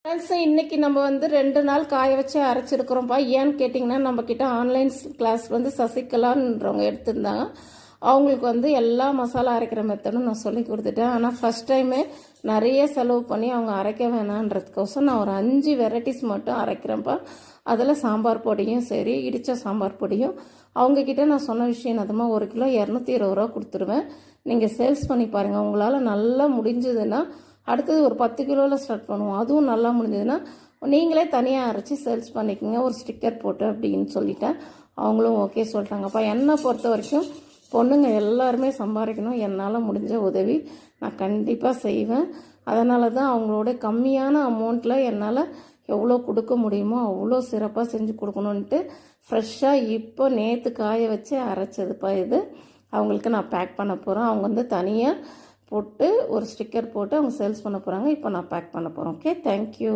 Friends, இன்றைக்கி நம்ம வந்து 2 நாள் காய வச்சு அரைச்சிருக்கிறோம்ப்பா. ஏன்னு கேட்டிங்கன்னா, நம்மக்கிட்ட ஆன்லைன் கிளாஸ் வந்து சசிகலான்றவங்க எடுத்திருந்தாங்க. அவங்களுக்கு வந்து எல்லா மசாலா அரைக்கிற மெத்தடும் நான் சொல்லி கொடுத்துட்டேன். ஆனால் ஃபஸ்ட் டைமே நிறைய செலவு பண்ணி அவங்க அரைக்க வேணான்றதுக்கோசம் நான் ஒரு 5 வெரைட்டிஸ் மட்டும் அரைக்கிறேன்ப்பா. அதில் சாம்பார் பொடியும் சரி, இடித்த சாம்பார் பொடியும் அவங்கக்கிட்ட நான் சொன்ன விஷயம் அதுமா 1 கிலோ 220 ரூபா கொடுத்துருவேன். நீங்கள் சேல்ஸ் பண்ணி பாருங்கள். உங்களால் நல்லா முடிஞ்சதுன்னா அடுத்தது ஒரு 10 கிலோவில் ஸ்டார்ட் பண்ணுவோம். அதுவும் நல்லா முடிஞ்சதுன்னா நீங்களே தனியாக அரைச்சி சேல்ஸ் பண்ணிக்கோங்க, ஒரு ஸ்டிக்கர் போட்டு அப்படின்னு சொல்லிட்டேன். அவங்களும் ஓகே சொல்லிட்டாங்கப்பா. என்னை பொறுத்த வரைக்கும் பொண்ணுங்க எல்லாருமே சம்பாதிக்கணும். என்னால் முடிஞ்ச உதவி நான் கண்டிப்பாக செய்வேன். அதனால தான் அவங்களோட கம்மியான அமௌண்ட்டில் என்னால் எவ்வளோ கொடுக்க முடியுமோ அவ்வளோ சிறப்பாக செஞ்சு கொடுக்கணுன்ட்டு ஃப்ரெஷ்ஷாக இப்போ நேற்று காய வச்சு அரைச்சதுப்பா இது. அவங்களுக்கு நான் பேக் பண்ண போகிறேன். அவங்க வந்து தனியாக போட்டு ஒரு ஸ்டிக்கர் போட்டு அவங்க சேல்ஸ் பண்ண போகிறாங்க. இப்போ நான் பேக் பண்ண போகிறேன். Okay, thank you.